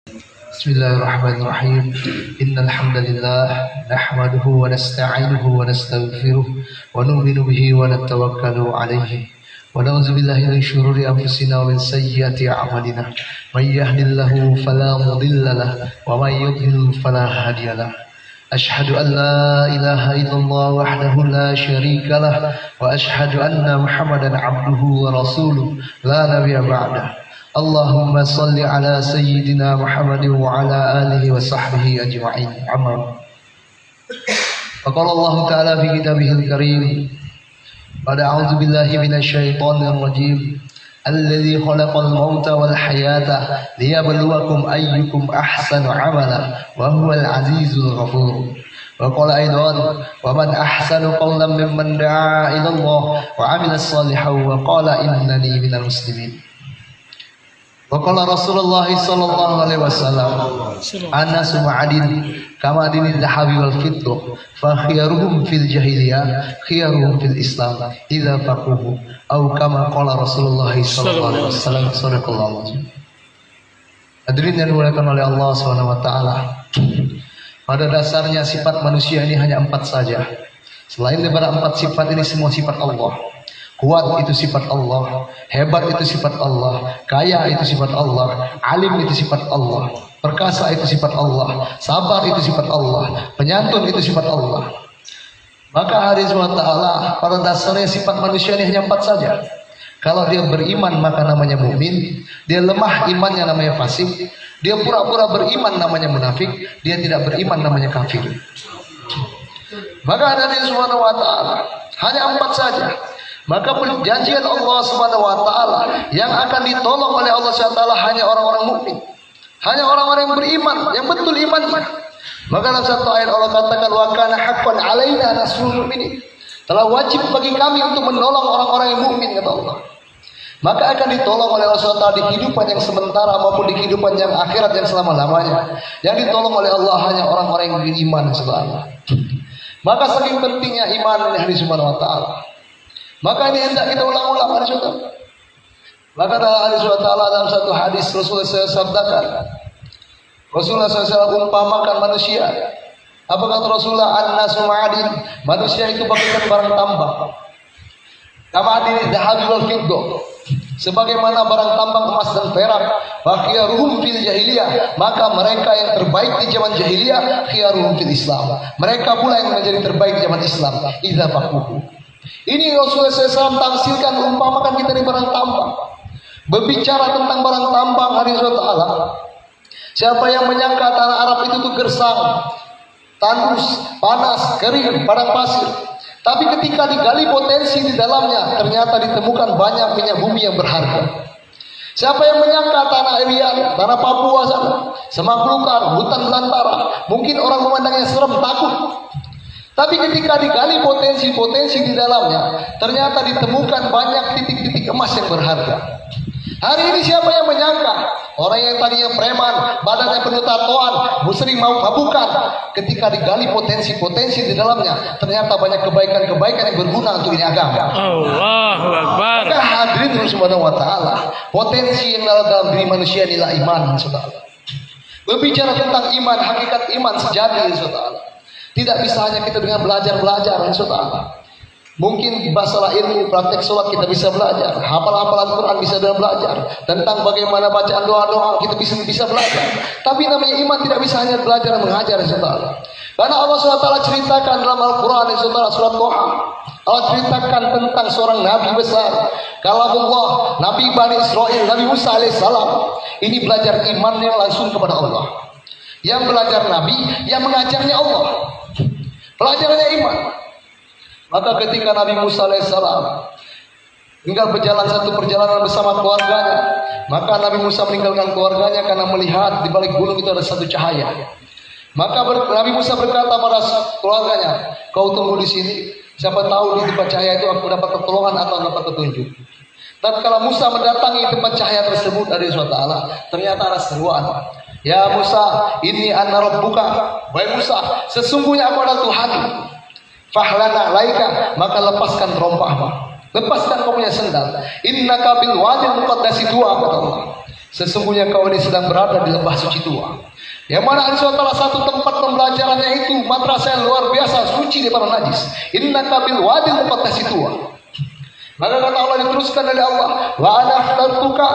Bismillahirrahmanirrahim. Innal hamdalillah nahmaduhu wa nasta'inuhu wa nastaghfiruh wa nu'minu bihi wa natawakkalu 'alaihi wa na'udzu billahi min shururi anfusina wa min sayyiati a'malina. May yahdihillahu fala mudilla lahu wa may yudlil fala hadiya lahu. Ashhadu an la ilaha illallah wahdahu la syarika lahu wa ashhadu anna Muhammadan 'abduhu wa rasuluh la nabiyya ba'dahu. Allahumma salli ala sayyidina Muhammad wa ala alihi wa sahbihi ajma'in. Amma faqala Allah ta'ala fi kitabihil karim ba'da a'udzu billahi minasy syaithanir rajim alladzi khalaqal mauta wal hayata liyabluwakum ayyukum ahsanu amala wa huwal azizul ghafur. Wa qala aidan wa man ahsanu qawlan mimman da'a ila Allah wa 'amila shalihan wa qala innani minal muslimin. Wa qala Rasulullah sallallahu alaihi wasallam annasu ma'adin kama adinil dhahabi wal fiddah fa khiyaruhum fil jahiliyah khiyaruhum fil islam idza faquhu atau kama qala Rasulullah sallallahu alaihi wasallam. Sadaqallahu alazim. Hadirin yang dimuliakan oleh Allah Subhanahu wa taala. Pada dasarnya sifat manusia ini hanya 4 saja. Selain daripada 4 sifat ini semua sifat Allah. Kuat itu sifat Allah, hebat itu sifat Allah, kaya itu sifat Allah, alim itu sifat Allah, perkasa itu sifat Allah, sabar itu sifat Allah, penyantun itu sifat Allah. Maka hari SWT pada dasarnya sifat manusia ini hanya 4 saja. Kalau dia beriman maka namanya mukmin, dia lemah imannya namanya fasik, dia pura-pura beriman namanya munafik, dia tidak beriman namanya kafir. Maka hari SWT hanya 4 saja. Maka perjanjian Allah Subhanahu wa taala yang akan ditolong oleh Allah Subhanahu wa taala hanya orang-orang mukmin. Hanya orang-orang yang beriman, yang betul imannya. Maka dalam satu ayat Allah katakan wa kana haqqan 'alaina nasrul mu'minin. Telah wajib bagi kami untuk menolong orang-orang yang mukmin kata Allah. Maka akan ditolong oleh Allah Subhanahu wa taala di kehidupan yang sementara maupun di kehidupan yang akhirat yang selama-lamanya. Yang ditolong oleh Allah hanya orang-orang yang beriman subhanallah. Maka saking pentingnya iman di hari Subhanahu wa taala. Maka ini hendak kita ulang-ulang hari Subhanahu. Maka dalam hari Subhanahu dalam satu hadis Rasulullah SAW sabdakan, Rasulullah SAW umpamakan manusia. Apa kata Rasulullah? An-nasu ma'adin, manusia itu bagaikan barang tambang. Kama adin dhahabi wal fiddah, sebagaimana barang tambang emas dan perak. Wa khiyaruhum fil jahiliyah, maka mereka yang terbaik di zaman jahiliyah khiyaruhum fil Islam. Mereka pula yang menjadi terbaik di zaman Islam. Idza faquhu. Ini Rasulullah SAW tafsirkan umpamakan kita di barang tambang. Berbicara tentang barang tambang hari Allah. Siapa yang menyangka tanah Arab itu tuh gersang, tandus, panas, kering, padang pasir. Tapi ketika digali potensi di dalamnya, ternyata ditemukan banyak minyak bumi yang berharga. Siapa yang menyangka tanah Riau, tanah Papua sana, semaklukan, hutan belantara, mungkin orang memandangnya serem, takut. Tapi ketika digali potensi-potensi di dalamnya, ternyata ditemukan banyak titik-titik emas yang berharga. Hari ini siapa yang menyangka orang yang tadinya preman, badannya penuh tatoan, sering mau mabukan, ketika digali potensi-potensi di dalamnya, ternyata banyak kebaikan-kebaikan yang berguna untuk ini agama. Allahu Akbar. Maka hadirin Subhanahu wa taala, potensi yang dalam diri manusia inilah iman, saudara. Berbicara tentang iman, hakikat iman sejati, saudara. Tidak bisa hanya kita dengan belajar-belajar, saudara. Mungkin masalah ilmu, praktek sholat kita bisa belajar, hafal-hafalan Quran bisa dengan belajar, tentang bagaimana bacaan doa-doa kita bisa belajar. Tapi namanya iman tidak bisa hanya belajar dan mengajar, saudara. Karena Allah SWT ceritakan dalam Al-Quran, saudara, surat Toha. Allah ceritakan tentang seorang nabi besar, kalamullah, Nabi Bani Israel, Nabi Musa alaihissalam. Ini belajar imannya langsung kepada Allah. Yang belajar nabi, yang mengajarnya Allah. Pelajarannya iman. Maka ketika Nabi Musa alaihissalam tinggal berjalan satu perjalanan bersama keluarganya, maka Nabi Musa meninggalkan keluarganya karena melihat di balik gunung itu ada satu cahaya. Maka Nabi Musa berkata pada keluarganya, kau tunggu di sini. Siapa tahu di tempat cahaya itu aku dapat pertolongan atau dapat petunjuk. Dan kalau Musa mendatangi tempat cahaya tersebut dari Allah, ternyata ada seruan. Ya Musa, ini ana rabbuka. Wahai Musa, sesungguhnya aku adalah Tuhan. Fahlana laika, maka lepaskan terompahmu. Lepaskan kau punya sendal. Innaka bil wadil muqaddasi tuwa, kata Allah. Sesungguhnya kau ini sedang berada di lembah suci tua, yang mana salah satu tempat pembelajarannya itu madrasah yang luar biasa suci daripada najis. Innaka bil wadil muqaddas tua. Maka kata Allah diteruskan oleh Allah, wa ana akhtartuka,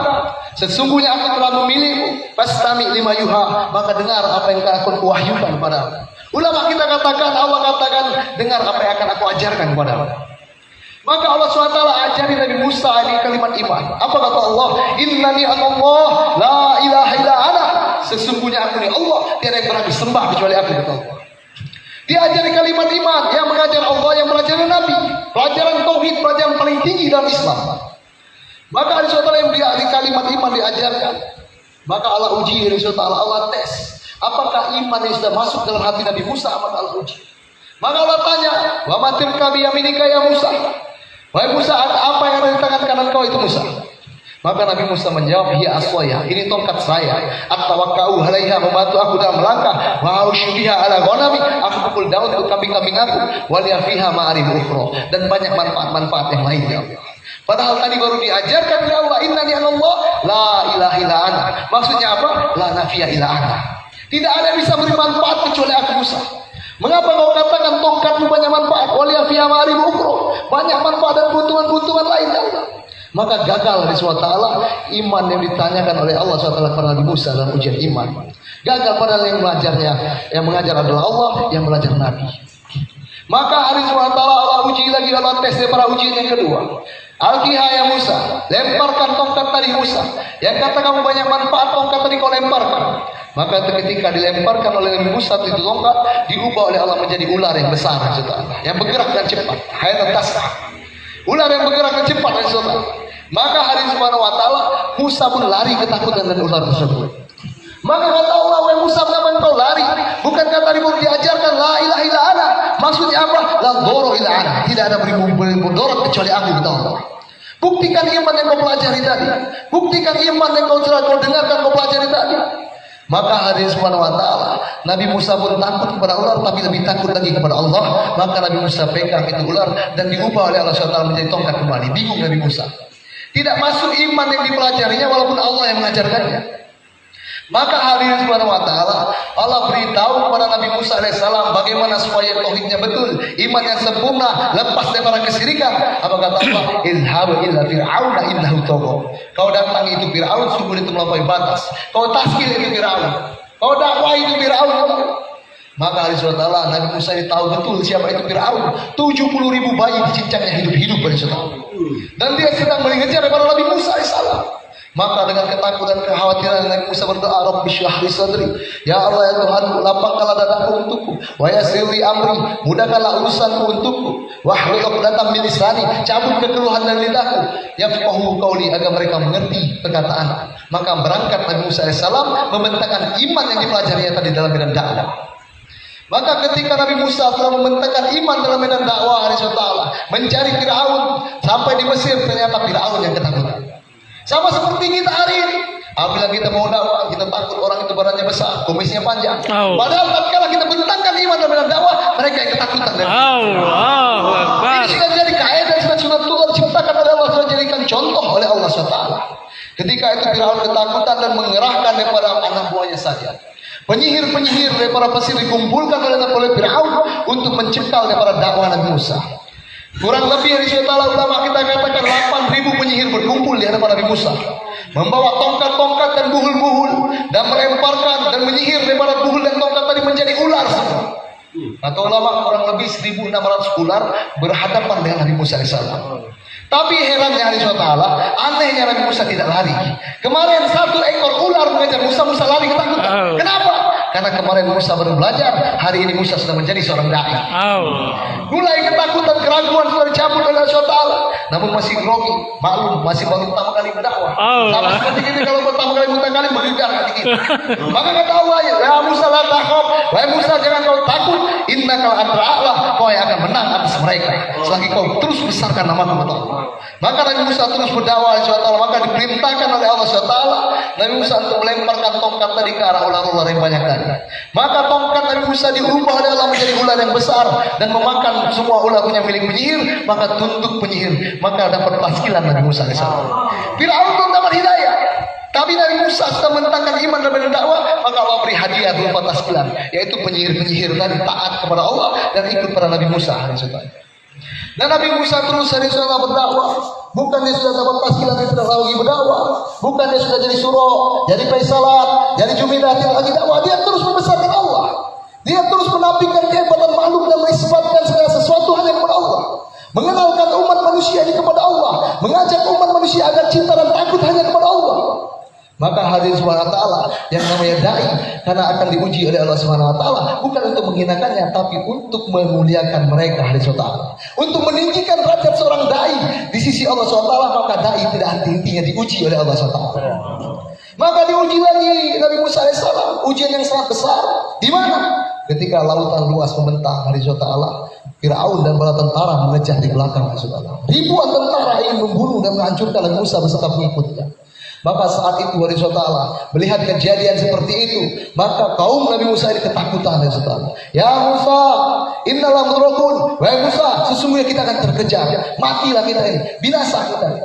sesungguhnya aku telah memilihmu, fastami lima yuha, maka dengar apa yang akan kuwahyukan padamu. Ulama kita katakan, Allah katakan, dengar apa yang akan aku ajarkan padamu. Maka Allah SWT ajari Nabi Musa ini kalimat iman. Apa kata Allah? Innani Allah, la ilaha illa ana, sesungguhnya aku ini Allah, tiada yang berhak disembah kecuali aku, kata Allah. Diajari kalimat iman, yang mengajar Allah, yang belajar Nabi, pelajaran tauhid, pelajaran paling tinggi dalam Islam. Maka ada saudara yang di kalimat iman diajarkan, maka Allah uji saudara, Allah tes apakah iman yang sudah masuk dalam hati Nabi Musa. Maka Allah uji, maka Allah tanya, wa matil kabi yaminika ya Musa, wahai Musa, apa yang ada di tangan kanan kau itu Musa? Maka Nabi Musa menjawab, hiya aswaya, ini tongkat saya, at-tawakkau alaiha, membantu aku dalam melangkah, wa usybiha ala ghanami, aku pukul daun untuk kambing-kambing aku, wa liya fiha ma'arif ukhra, dan banyak manfaat-manfaat yang lain ya Allah. Padahal tadi baru diajarkan ya Allah, innani Allah, la ilaha illa ana. Maksudnya apa? La nafiya illa ana. Tidak ada yang bisa beri manfaat kecuali aku Musa. Mengapa kau katakan tongkatmu banyak manfaat? Wa liya fiha ma'arif ukhra, banyak manfaat dan keuntungan-keuntungan lain ya Allah. Maka gagal dari SWT iman yang ditanyakan oleh Allah SWT kepada Nabi Musa dalam ujian iman. Gagal padahal yang belajarnya, yang mengajar adalah Allah, yang belajar Nabi. Maka hari SWT Allah uji lagi, Allah tes daripada ujian yang kedua. Alqiha ya Musa, lemparkan tongkat tadi Musa. Yang kata kamu banyak manfaat, tongkat tadi kau lemparkan. Maka ketika dilemparkan oleh Nabi Musa itu tongkat, diubah oleh Allah menjadi ular yang besar, yang bergerak dan cepat. Hayatan tasah. Ular yang bergerak dan cepat, saudara. Maka hari Subhanahu wa taala Musa pun lari ketakutan dari ular tersebut. Maka kata Allah, wahai Musa, kenapa engkau lari? Bukankah tadi baru diajarkan la ilaha illa ana? Maksudnya apa? La dhara illa ana. Tidak ada beri mudarat kecuali aku, kata Allah. Buktikan iman yang kau pelajari tadi. Buktikan iman yang kau dengarkan, kau pelajari tadi. Maka hari Subhanahu wa taala Nabi Musa pun takut kepada ular, tapi lebih takut lagi kepada Allah. Maka Nabi Musa pegang itu ular dan diubah oleh Allah SWT menjadi tongkat kembali. Bingung Nabi Musa. Tidak masuk iman yang dipelajarinya walaupun Allah yang mengajarkannya. Maka hari ini Subhanahu wa taala Allah beritahu kepada Nabi Musa alaihissalam bagaimana supaya tauhidnya betul, iman yang sempurna, lepas daripada kesyirikan. Apa kata Allah? Ilhabu illa fir'auna innahu tagha. Kau datang itu Fir'aun, sungguh itu melampaui batas. Kau taskil itu Fir'aun. Kau dakwah itu Fir'aun. Maka hari SWT Nabi Musa ini tahu betul siapa itu Fir'aun. 70.000 bayi dicincangnya hidup-hidup dari SAW. Dan dia sedang mengejar daripada Nabi Musa AS. Maka dengan ketakutan kekhawatiran Nabi Musa berdoa, Rabbi shrah li sadri, ya Allah ya Tuhan, lapangkanlah dadaku untukku, wa yassir li amri, mudahkanlah urusanku untukku, wahlul 'uqdatam min lisani, cabut kekeluhan dari lidahku, yafqahu qauli, agar mereka mengerti perkataan. Maka berangkat Nabi Musa AS membentangkan iman yang dipelajarinya tadi dalam medan dakwah. Maka ketika Nabi Musa telah membentangkan iman dalam medan dakwah hari SWT, mencari Fir'aun sampai di Mesir, ternyata Fir'aun yang ketakutan. Sama seperti kita hari ini. Apabila kita mau dakwah, kita takut orang itu badannya besar, kumisnya panjang. Padahal tatkala kita bentangkan iman dalam medan dakwah, mereka yang ketakutan. Allahu Akbar. Ini sudah jadi kaidah, sudah Tuhan ciptakan oleh Allah, sudah jadikan contoh oleh Allah SWT. Ketika itu Fir'aun ketakutan dan mengerahkan daripada anak buahnya saja. Penyihir-penyihir daripada Mesir dikumpulkan oleh Fir'aun untuk mencekal daripada dakwah Nabi Musa. Kurang lebih dari setelah ulama kita katakan 8.000 penyihir berkumpul di hadapan Nabi Musa, membawa tongkat-tongkat dan buhul-buhul, dan melemparkan dan menyihir daripada buhul dan tongkat tadi menjadi ular semua. Atau ulama kurang lebih 1.600 ular berhadapan dengan Nabi Musa AS. Tapi herannya hari SWT, anehnya Nabi Musa tidak lari. Kemarin 1 ekor ular mengejar Musa, Musa lari ketakutan. Kenapa? Karena kemarin Musa baru belajar, hari ini Musa sudah menjadi seorang dai. Mulai ketakutan, keraguan sudah dicabut oleh Allah SWT. Namun masih grogi, maklum, masih baru pertama kali berdakwah. Sama seperti ini kalau pertama kali bergegar hati kita. Maka kata Allah, ya Musa la takhaf, wahai Musa jangan kau takut, innaka a'la, kau yang akan menang atas mereka selagi kau terus besarkan namaku, kata Allah. Maka Nabi Musa terus berdakwah SWT, maka diperintahkan oleh Allah SWT Nabi Musa untuk melemparkan tongkat tadi ke arah ular-ular yang banyak tadi. Maka tongkat Nabi Musa diubah oleh Allah menjadi ular yang besar dan memakan semua ular punya milik penyihir, maka tunduk penyihir, maka dapat taskilan Nabi Musa AS. Fir'aun pun dapat hidayah. Tapi Nabi Musa sudah menentangkan iman dan berdakwah, maka Allah beri hadiah berupa taskilan, yaitu penyihir-penyihir tadi taat kepada Allah dan ikut pada Nabi Musa. Dan Nabi Musa terus berdakwah. Bukan dia sudah dapat taskilan, dia sudah lagi berdakwah. Bukan dia sudah jadi suro, jadi paisalat, jadi jumidah, tidak lagi dakwah. Dia terus membesarkan Allah. Dia terus menafikan kehebatan makhluk dan menisbatkan segala sesuatu hanya kepada Allah. Mengenalkan umat manusia ini kepada Allah, mengajak umat manusia agar cinta dan takut hanya kepada Allah. Maka hadirin subhanahu wa ta'ala, yang namanya da'i karena akan diuji oleh Allah subhanahu wa ta'ala, bukan untuk menghinakannya, tapi untuk memuliakan mereka hadirin subhanahu wa ta'ala, untuk meninggikan derajat seorang da'i di sisi Allah subhanahu wa ta'ala. Maka da'i tidak henti-hentinya diuji oleh Allah subhanahu wa ta'ala. Maka diuji lagi Nabi Musa AS, ujian yang sangat besar. Di mana? Ketika lautan luas membentang hadirin subhanahu wa ta'ala, Fir'aun dan bala tentara mengejar di belakang hadirin subhanahu wa ta'ala. Ribuan tentara ingin membunuh dan menghancurkan Nabi Musa beserta pengikutnya. Maka saat itu wali ta'ala melihat kejadian seperti itu, maka kaum Nabi Musa ini ketakutan dan ta'ala. Ya Musa, innalah mudrakun. Wahai Musa, sesungguhnya kita akan terkejar, matilah kita ini, binasa kita ini.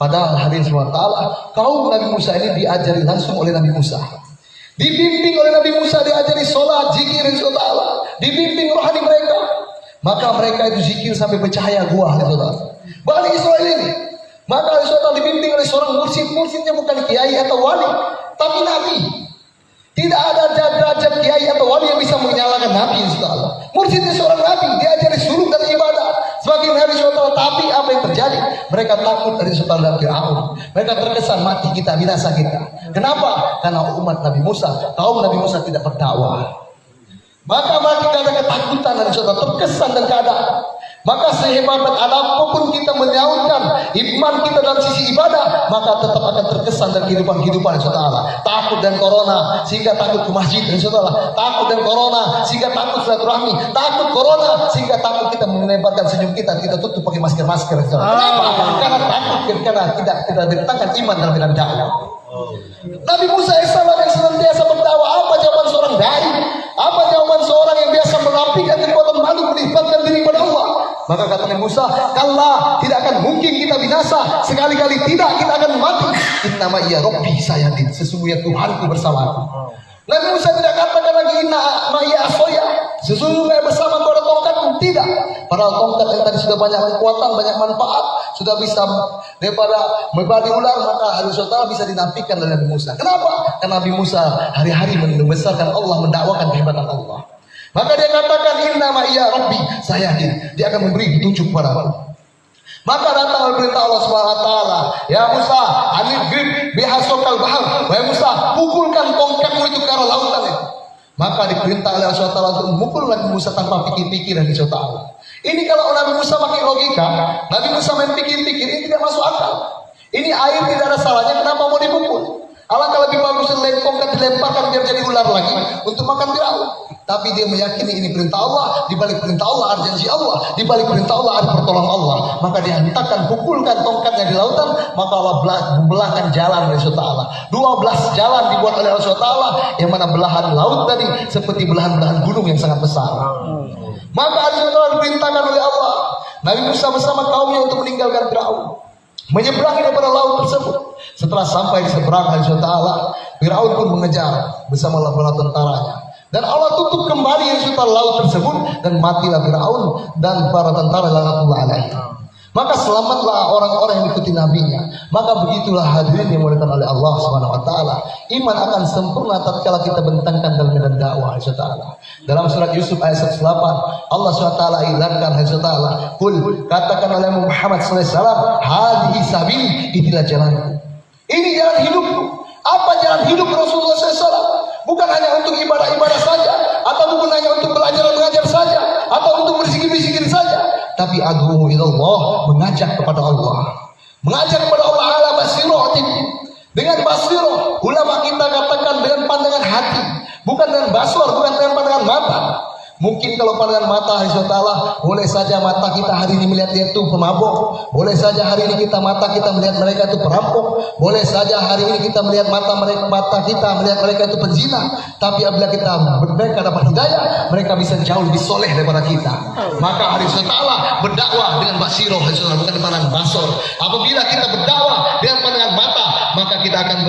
Padahal hadirin subhanahu wa ta'ala, kaum Nabi Musa ini diajari langsung oleh Nabi Musa. Dibimbing oleh Nabi Musa, diajari sholat, zikir dan ta'ala. Dibimbing rohani mereka. Maka mereka itu zikir sampai bercahaya gua dan ta'ala. Bani Israel ini. Maka Rasulullah dibimbing oleh seorang mursyid. Mursyidnya bukan kiai atau wali, tapi nabi. Tidak ada derajat kiai atau wali yang bisa menyalahkan nabi Rasulullah. Mursyidnya seorang nabi, diajari suluk dan ibadah. Semakin hari Rasulullah, tapi apa yang terjadi? Mereka takut dari Rasulullah dan Fir'aun. Mereka terkesan mati kita, binasa kita. Kenapa? Karena umat Nabi Musa, kaum Nabi Musa tidak berdakwah. Maka mereka ada ketakutan dari Rasulullah, terkesan dan keadaan. Maka sehebat apapun kita menyautkan iman kita dalam sisi ibadah, maka tetap akan terkesan dan kehidupan saudara. Takut dan corona sehingga takut ke masjid saudara. Takut dan corona sehingga takut silaturahmi. Takut corona sehingga takut kita melemparkan senyum kita tutup pakai masker saudara. Kenapa? Karena takut, karena tidak diletakkan iman dalam bidang dakwah. Nabi Musa AS yang senantiasa berdakwah. Apa jawaban seorang dai? Apa jawaban seorang yang biasa menafikan kekuatan makhluk, menisbatkan diri kepada Allah? Maka kata Nabi Musa, "Kallah, tidak akan mungkin kita binasa. Sekali-kali tidak, kita akan mati. Innama iya Rabbi sayadin. Sesungguhnya Tuhanku bersamaku." Nabi Musa tidak katakan lagi inna ma iya asoya. Sesungguhnya bersama pada tongkatku. Tidak. Padahal tongkat yang tadi sudah banyak kekuatan, banyak manfaat, sudah bisa daripada membadi ular, maka harus saudara bisa dinafikan oleh Nabi Musa. Kenapa? Karena Nabi Musa hari-hari membesarkan Allah, mendakwakan kehebatan Allah. Maka dia katakan inna ma iya Rabbi sayadin. Dia akan memberi petunjuk kepada Allah. Maka datang perintah Allah Subhanahu wa taala, "Ya Musa, anidrib bihasokal bahar." Wahai Musa, pukulkan tongkatmu itu ke arah lautan itu. Maka diperintah oleh Allah Subhanahu wa taala untuk memukul Nabi Musa tanpa pikir-pikir dan Allah. Ini kalau Nabi Musa pakai logika, Nabi Musa main pikir-pikir, ini tidak masuk akal. Ini air tidak ada salahnya, kenapa mau dipukul? Alangkah lebih bagus tongkat dilemparkan biar jadi ular lagi untuk makan Fir'aun. Tapi dia meyakini ini perintah Allah, di balik perintah Allah ada janji Allah, di balik perintah Allah ada pertolongan Allah. Maka dia hentakkan, pukulkan tongkatnya di lautan, maka Allah membelahkan jalan dari Allah. 12 jalan dibuat oleh Allah, yang mana belahan laut tadi seperti belahan-belahan gunung yang sangat besar. Maka Allah diperintahkan oleh Allah, Nabi Musa bersama kaumnya untuk meninggalkan Fir'aun, menyeberangi daripada laut tersebut. Setelah sampai di seberang Allah, Fir'aun pun mengejar bersama bala tentaranya. Dan Allah tutup kembali laut tersebut dan matilah Fir'aun dan para tentara laknatullah alaihi. Maka selamatlah orang-orang yang ikuti nabinya. Maka begitulah hadirin yang dimuliakan oleh Allah Subhanahu wa taala. Iman akan sempurna tatkala kita bentangkan dalam medan dakwah Allah. Dalam surat Yusuf ayat 108, Allah Subhanahu wa taala ilankan Allah, "Qul," katakan oleh Muhammad sallallahu alaihi wasallam, "Hadhihi sabili," inilah jalanku. Ini jalan hidupku. Apa jalan hidup Rasulullah SAW? Bukan hanya untuk ibadah-ibadah saja, atau bukan hanya untuk belajar dan mengajar saja, atau untuk berzikir-berzikir saja, tapi ad'u ilallah, mengajak kepada Allah. Mengajak kepada Allah ala basiratin. Dengan basirah, ulama kita katakan dengan pandangan hati, bukan dengan basar, bukan dengan pandangan mata. Mungkin kalau pandangan mata hari SWT, boleh saja mata kita hari ini melihat dia itu pemabok, boleh saja hari ini mata kita melihat mereka itu perampok, boleh saja hari ini kita melihat mata kita melihat mereka itu penzina. Tapi apabila mereka dapat hidayah, mereka bisa jauh lebih soleh daripada kita. Maka hari SWT berdakwah dengan basirah, bukan pandangan basor. Apabila kita berdakwah dengan pandangan mata, maka kita akan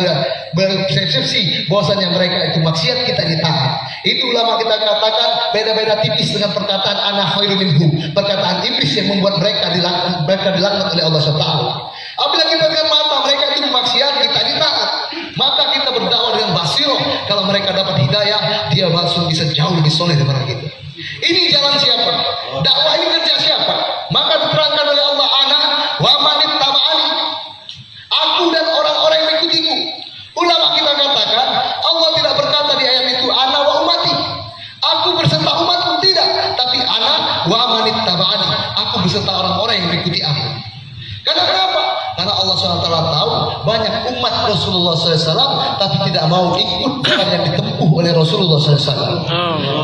berpersepsi bahwasanya mereka itu maksiat, kita ditaat. Itu ulama kita katakan beda-beda tipis dengan perkataan ana khairu minhum, perkataan iblis yang membuat mereka dilaknat oleh Allah SWT. Apabila kita dengan mata mereka itu maksiat, kita ditaat, maka kita berdakwah dengan basirah. Kalau mereka dapat hidayah, dia langsung bisa jauh lebih soleh daripada kita. Ini jalan siapa? Dakwah ini kerja siapa? Maka diterangkan oleh Allah, ana wa manit taba'ani, aku dan orang-orang yang mengikutiku. Ulama kita katakan Allah tidak berkata di ayat itu ana wa umati, aku berserta umatku, tidak, tapi ana wa manit taba'ani, aku berserta orang-orang yang mengikuti aku. Karena kenapa? Karena Allah SWT tahu banyak umat Rasulullah SAW tapi tidak mau ikut jalan yang ditempuh oleh Rasulullah SAW.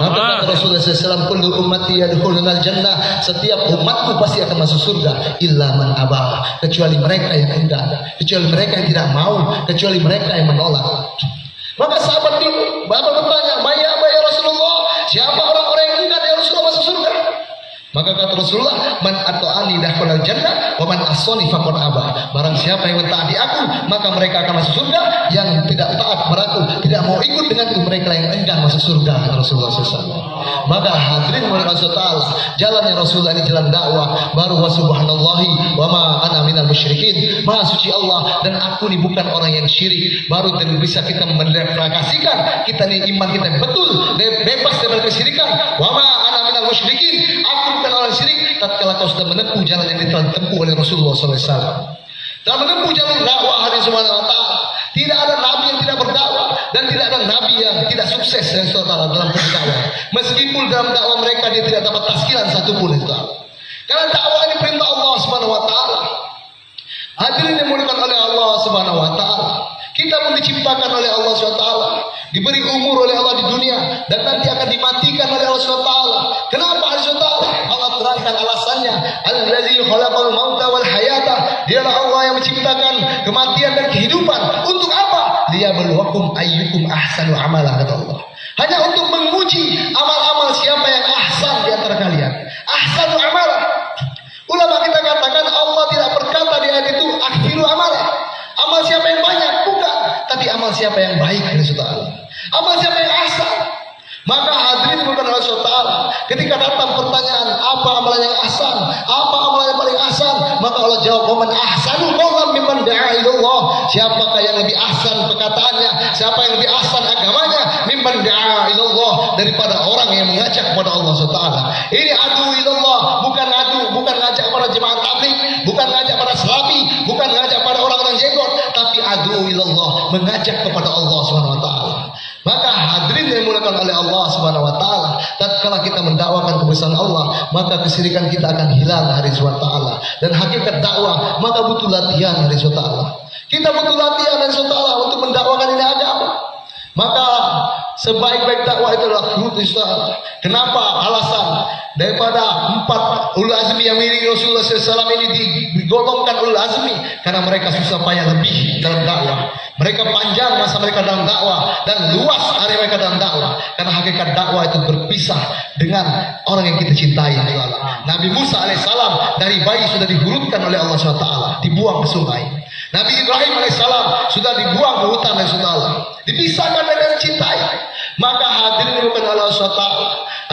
Nabi kata Rasulullah SAW, kullu ummati yadkhulunal jannah, setiap umatku pasti akan masuk surga, illa man abah, kecuali mereka yang enggan, kecuali mereka yang tidak mau, kecuali mereka yang menolak. Maka sahabat itu bertanya, "Maya apa ya Rasulullah? Siapa orang-orang yang enggan ya Rasulullah masuk surga?" Maka kata Rasulullah, man ata'ani dakhalal jannah wa man asani faqad aba. Barang siapa yang mentaati aku, maka mereka akan masuk surga. Yang tidak taat padaku, tidak mau ikut denganku, mereka yang enggan masuk surga, kata Rasulullah SAW. Maka hadirin oleh Allah, jalannya Rasulullah ini jalan dakwah. Baru wa subhanallahi wa ma ana minal musyrikin. Maha suci Allah dan aku ini bukan orang yang syirik. Baru bisa kita mendeklarasikan kita ini iman kita betul, bebas dari kesyirikan. Wa ma ana minal musyrikin. Aku bukan orang syirik. Tatkala kau sudah menempuh jalan yang telah ditempuh oleh Rasulullah SAW, dalam menempuh jalan dakwah hari Subhanahu wa Ta'ala, tidak ada nabi yang tidak berdakwah dan tidak ada nabi yang tidak sukses dari Allah dalam berdakwah. Meskipun dalam dakwah mereka dia tidak dapat taskiran satupun itu. Karena dakwah ini perintah Allah Subhanahu wa Ta'ala. Hadirin dimuliakan oleh Allah Subhanahu wa Ta'ala. Kita pun diciptakan oleh Allah SWT, diberi umur oleh Allah di dunia, dan nanti akan dimatikan oleh Allah SWT. Kenapa Allah SWT? Allah terangkan alasannya. Allazi khalaqal mauta wal hayata. Dialah Allah yang menciptakan kematian dan kehidupan. Untuk apa? Liyabluwakum ayyukum ahsanu amala, kata Allah. Hanya untuk menguji amal-amal siapa yang ahsan di antara kalian. Ahsanu amala. Ulama kita katakan Allah tidak berkata di ayat itu akhirul amala. Amal siapa yang banyak? Bukan. Tapi amal siapa yang baik dari Allah. Amal siapa yang ahsan. Maka hadirin bukan Allah SWT, ketika datang pertanyaan apa amalan yang ahsan, apa amalan yang paling ahsan, maka Allah jawab, "Waman ahsanu qawlan mimman da'a ilallah." Siapakah yang lebih ahsan perkataannya, siapa yang lebih ahsan agamanya, mimman da'a ilallah, daripada orang yang mengajak kepada Allah SWT. Ini adu ilallah, bukan ngajak pada jemaah tabligh, bukan ngajak pada salafi, bukan ngajak pada orang-orang jenggot, tapi adu ilallah, mengajak kepada Allah SWT. Maka hadirin yang dimuliakan oleh Allah Subhanahu wa Ta'ala, tatkala kita mendakwakan kebesaran Allah, maka kesyirikan kita akan hilang hari Subhanahu wa Ta'ala. Dan hakikat dakwah, maka butuh latihan hari Subhanahu wa Ta'ala. Kita butuh latihan hari Subhanahu wa Ta'ala untuk mendakwakan ini agama. Maka sebaik-baik dakwah itu adalah khurut Islam. Kenapa? Alasan daripada 4 ulul azmi yang milik Rasulullah SAW ini digolongkan ulul azmi karena mereka susah payah lebih dalam dakwah. Mereka panjang masa mereka dalam dakwah dan luas area mereka dalam dakwah. Karena hakikat dakwah itu berpisah dengan orang yang kita cintai. Nabi Musa alaihissalam dari bayi sudah dihurutkan oleh Allah SWT, dibuang ke sungai. Nabi Ibrahim alaihissalam sudah dibuang ke hutan oleh Allah, dipisahkan dengan cintai. Maka hadirin bukan Allah SWT,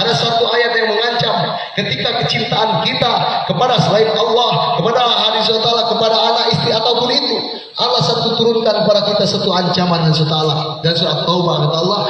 ada satu ayat yang mengancam ketika kecintaan kita kepada selain Allah, kepada hadis Allah, kepada anak istri ataupun itu, Allah satu turunkan kepada kita satu ancaman dan satu Allah. Dan surat Taubah kata Allah,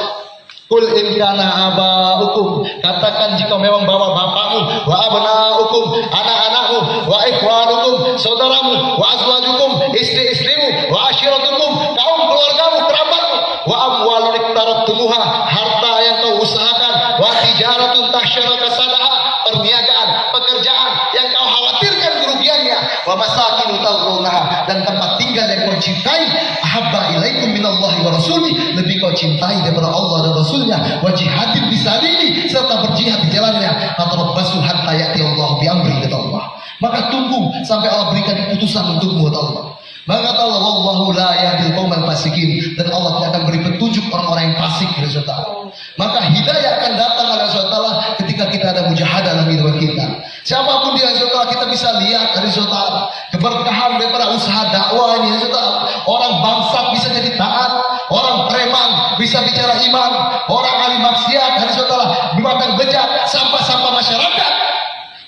"Qul in kana aba'ukum," katakan jika memang bapakmu, wa abna'ukum, anak-anakmu, wa ikhwanukum, saudaramu, wa azwajukum, istri-istrimu, wa ashiratukum, kaum keluargamu, kerabatmu, wa amwalun iqtaraftumuha, harta yang kau usahakan, wa tijaratun tahsyara kasadaha, perniagaan, pekerjaan yang kau khawatirkan kerugiannya, wa masakin tadrunaha, dan tempat tinggal yang kau cintai, ahabba ilaikum minallahi wa rasuli, lebih kau cintai daripada Allah dan Rasulnya, wa jihadin fisabilihi, serta berjihad jihad di jalannya, fatarabbasu hatta ya'ti Allah bi amri, kata Allah. Maka tunggu sampai Allah berikan keputusan untukmu, kata Allah. Maka kata Allah, wallahu la yahdil qaumal fasikin, dan Allah tidak akan beri petunjuk orang-orang yang fasik, saudara. Maka hidayah akan datang oleh saudara ketika kita ada mujahadah dalam hidup kita. Siapapun dia, saudara, kita bisa lihat dari saudara keberkahan daripada usaha dakwah ini, saudara. Orang bangsat bisa jadi taat, orang preman bisa bicara iman, orang ahli maksiat, dari saudara, binatang bejat, sampah-sampah masyarakat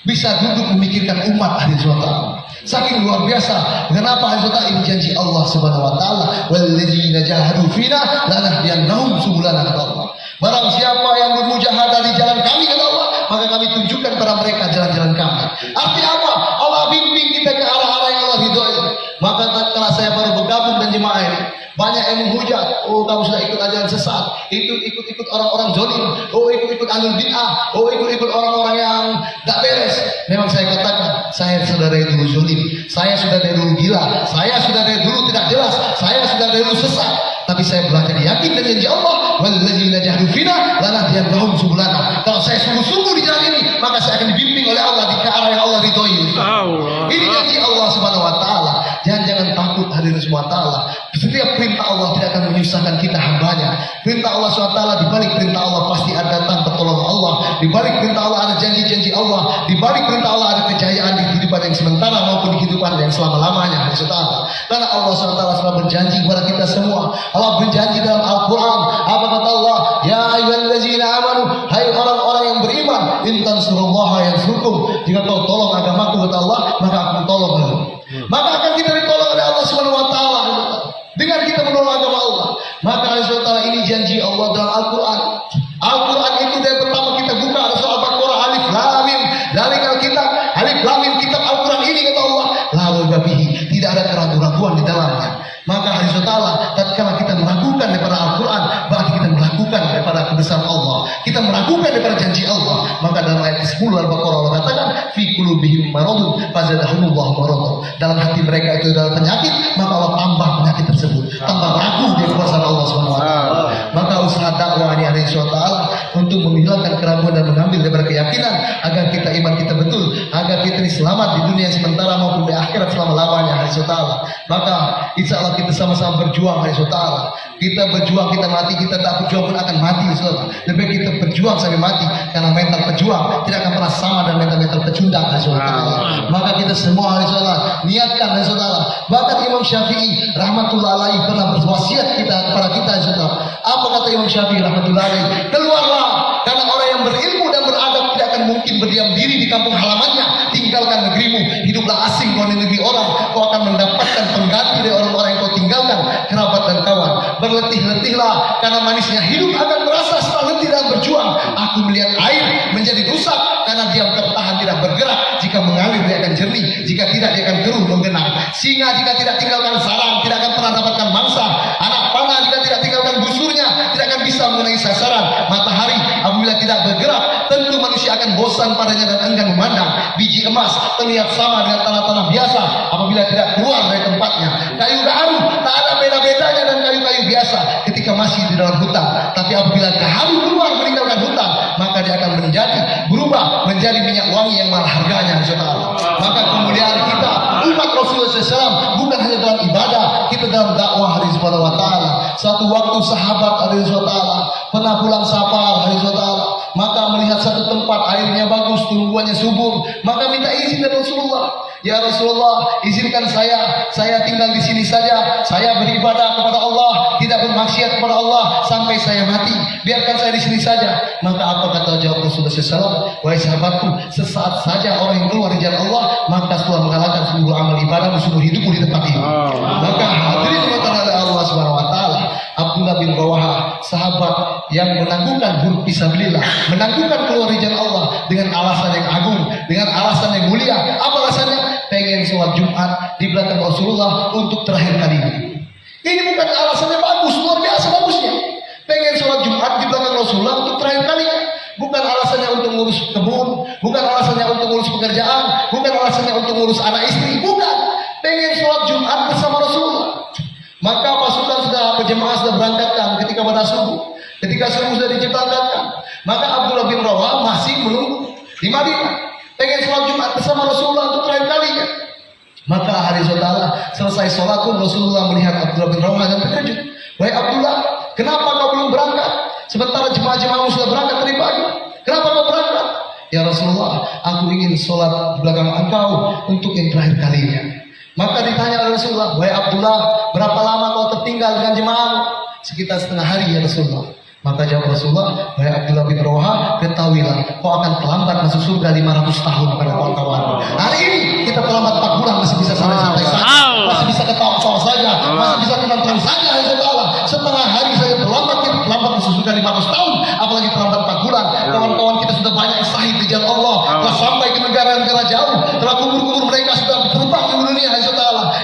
bisa duduk memikirkan umat, ahli saudara. Saking luar biasa. Kenapa, ahli saudara? Ini janji Allah Subhanahu wa taala, walladzina jahadu fina lanahdiyannahum subulana, kata Allah. Barang siapa yang bermujahadah di jalan kami, kata Allah, maka kami tunjukkan kepada mereka jalan-jalan kami. Artinya apa? Allah bimbing kita ke arah-arah yang Allah ridhoi. Maka tatkala saya baru bergabung dan jemaah ini, banyak yang menghujat, oh kamu sudah ikut ajaran sesat, ikut orang-orang zolim, oh ikut alul bid'ah, oh ikut orang-orang yang tak beres. Memang saya katakan, saya sudah dari dulu zolim, saya sudah dari dulu gila, saya sudah dari dulu tidak jelas, saya sudah dari dulu sesat. Tapi saya belajar yakin dan janji Allah, walladzina jahadu fina lanahdiyannahum subulana. Kalau saya sungguh-sungguh di jalan ini, maka saya akan dibimbing oleh Allah di arah yang Allah ridhoi. Ini janji Allah Subhanahu wa taala. Jangan takut, hadirin semua taala. Setiap perintah Allah tidak akan menyusahkan kita hambanya. Perintah Allah SWT, di balik perintah Allah pasti ada datang pertolongan Allah. Di balik perintah Allah ada janji-janji Allah. Di balik perintah Allah ada kejayaan di kehidupan yang sementara maupun di kehidupan yang selama-lamanya. Karena Allah SWT selalu berjanji kepada kita semua. Allah berjanji dalam Al-Quran. Apa kata Allah? Ya ayyuhallazina amanu, hai orang-orang yang beriman, in tansurullaha yansurkum. Jika kau tolong agamaku, kata Allah, maka aku tolong kamu. Maka akan kita ditolong oleh Allah Subhanahu wa taala dengan kita menolong agama Allah. Maka saudara, ini janji Allah dalam Al-Quran. Al-Quran itu dari pertama kita buka ada surah Al-Baqarah, alif lam mim. Dari kalau kitab alif lam mim, kitab Al-Quran ini, kata Allah, la raiba fihi, tidak ada keraguan-raguan di dalamnya. Maka hari saudara, tatkala kita meragukan daripada Al-Quran, berarti kita meragukan daripada kebesaran Allah, kita meragukan daripada janji Allah. Maka dalam ayat 10 Al-Baqarah Allah katakan, fi qulubihim maradun fazadahumullahu maradun. Dalam hati mereka itu adalah penyakit, maka Allah tambah penyakit tersebut, tambah ragu di kebesaran Allah Subhanahu wa taala. Maka usaha dakwah ini hari saudara untuk menghilangkan keraguan dan mengambil daripada keyakinan agar kita iman kita betul, agar kita ini selamat di dunia sementara maupun di akhirat selama-lamanya, hari saudara. Maka insya Allah kita sama-sama berjuang, hari saudara. Kita berjuang, kita mati, kita tak berjuang pun akan mati, saudara. Lebih kita berjuang sampai mati, karena mental pejuang tidak akan pernah sama dengan mental pecundang, hari saudara. Maka kita semua, hari saudara, niatkan, hari saudara. Bahkan Imam Syafi'i rahmatullah alaihi pernah berwasiat kepada kita, hari saudara. Apa kata Imam Syafi'i rahmatullah alaihi? Keluarlah, karena orang yang berilmu dan beradab tidak akan mungkin berdiam diri di kampung halamannya. Tinggalkan negerimu, hiduplah asing kau di negeri orang. Kau akan mendapatkan pengganti dari orang-orang yang kau tinggalkan, kerabat dan kawan. Berletih-letihlah, karena manisnya hidup akan merasa setelah letih dalam berjuang. Aku melihat air menjadi rusak karena diam tertahan tidak bergerak. Jika mengalir dia akan jernih, jika tidak dia akan keruh menggenang. Singa jika tidak tinggalkan sarang tidak akan pernah dapatkan mangsa. Anak panah jika tidak tinggalkan busurnya tidak akan bisa mengenai sasaran. Matahari apabila tidak bergerak, tentu manusia akan bosan padanya dan enggan memandang. Biji emas terlihat sama dengan tanah-tanah biasa apabila tidak keluar dari tempatnya. Kayu gaharu tak ada beda-bedanya dan kayu-kayu biasa ketika masih di dalam hutan. Tapi apabila gaharu keluar meninggalkan hutan, maka dia akan berubah menjadi minyak wangi yang mahal harganya, saudara. Maka kemuliaan kita umat Rasulullah SAW bukan hanya dalam ibadah, kita dalam dakwah, hari Subhanahu wa taala. Satu waktu sahabat, hari saudara, pernah pulang safar, hari saudara, maka melihat satu tempat airnya bagus, tumbuhannya subur, maka minta izin dari Rasulullah. Ya Rasulullah, izinkan saya tinggal di sini saja. Saya beribadah kepada Allah, tidak bermaksiat kepada Allah sampai saya mati. Biarkan saya di sini saja. Maka apa kata jawab Rasulullah SAW? Wahai sahabatku, sesaat saja orang yang keluar di jalan Allah, maka setelah mengalahkan seluruh amal ibadah, seluruh hidupmu di tempat ini. Maka hadirin oleh Allah Subhanahu wa taala, Abdullah bin Rawaha, sahabat yang menangguhkan huruf fisabilillah, menangguhkan keluar di jalan Allah dengan alasan yang agung, dengan alasan yang mulia. Apa alasannya? Pengen sholat Jumat di belakang Rasulullah untuk terakhir kalinya. Ini bukan alasannya bagus, luar biasa bagusnya. Pengen sholat Jumat di belakang Rasulullah untuk terakhir kalinya. Bukan alasannya untuk ngurus kebun, bukan alasannya untuk ngurus pekerjaan, bukan alasannya untuk ngurus anak istri, bukan. Pengen sholat Jumat bersama Rasulullah. Maka pasukan sudah, jemaah sudah berangkatkan ketika pada subuh. Ketika subuh sudah diciptakan, maka Abdullah bin Rawah masih Selesai sholat pun Rasulullah melihat Abdullah bin Rawahah dan terkejut. Wahai Abdullah, kenapa kau belum berangkat? Sementara jemaah-jemaahmu sudah berangkat tadi pagi. Kenapa kau berangkat? Ya Rasulullah, aku ingin sholat di belakang engkau untuk yang terakhir kalinya. Maka ditanya oleh Rasulullah, wahai Abdullah, berapa lama kau tertinggal dengan jemaahmu? Sekitar setengah hari ya Rasulullah. Maka jawab Rasulullah, wahai Abdullah bin Rawahah, ketahuilah kau akan terlambat masuk surga 500 tahun pada kawan-kawan. Hari ini kita terlambat 4 bulan masih bisa santai-santai saja, masih bisa ketawa-ketawa saja, masih bisa tenang-tenang saja. Setengah hari saja terlambat, kita terlambat masuk surga 500 tahun, apalagi terlambat 4 bulan. Kawan-kawan kita sudah banyak syahid di jalan Allah, telah sampai ke negara-negara jauh, telah kubur-kubur mereka sudah terbang ke dunia.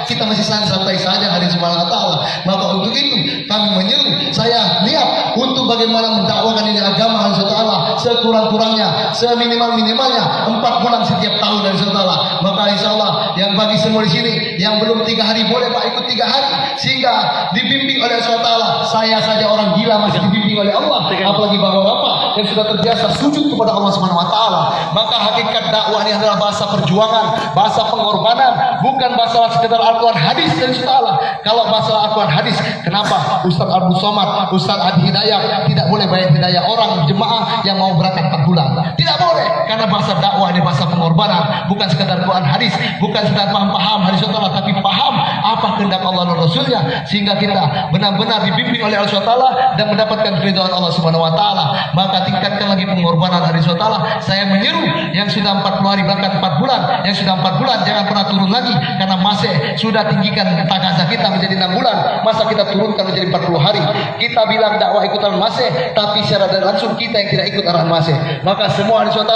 Kita masih santai saja hari Subhanahu wa taala. Maka untuk itu kami menyeru, saya niat untuk bagaimana mendakwakan ini agama Allah Subhanahu wa taala sekurang-kurangnya, seminimal-minimalnya 4 bulan setiap tahun dari Allah. Maka insyaallah yang bagi semua di sini yang belum 3 hari boleh Pak ikut 3 hari sehingga dibimbing oleh Allah Subhanahu wa taala. Saya saja orang gila masih dibimbing oleh Allah, apalagi bapak-bapak yang sudah terbiasa sujud kepada Allah Subhanahu wa taala. Maka hakikat dakwah ini adalah bahasa perjuangan, bahasa pengorbanan, bukan bahasa sekedar Al-Quran hadis dari Allah. Kalau masalah Al-Quran hadis, kenapa Ustaz Abdul Somad, Ustaz Adi Hidayah tidak boleh bayar hidayah orang jemaah yang mau berangkat 4 bulan? Tidak boleh, karena bahasa dakwah ini bahasa pengorbanan, bukan sekedar Quran hadis, bukan sekedar paham hadis Allah, tapi paham apa kehendak Allah dan Rasulnya, sehingga kita benar-benar dibimbing oleh Allah SWT dan mendapatkan keridhaan Allah Subhanahu wa taala. Maka tingkatkan lagi pengorbanan dari Allah SWT. Saya menyeru yang sudah 40 hari berangkat 4 bulan, yang sudah 4 bulan jangan pernah turun lagi, karena masih sudah tinggikan takazah kita menjadi 6 bulan, masa kita turunkan menjadi 40 hari. Kita bilang dakwah ikutan masih, tapi secara dan langsung kita yang tidak ikut arahan masih. Maka semua Allah SWT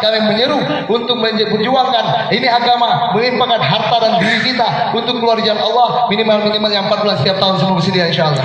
kami menyeru untuk berjuangkan ini agama, menginfakkan harta dan diri kita untuk keluar di jalan Allah minimal yang 4 bulan setiap tahun sebelum bersedia insyaallah.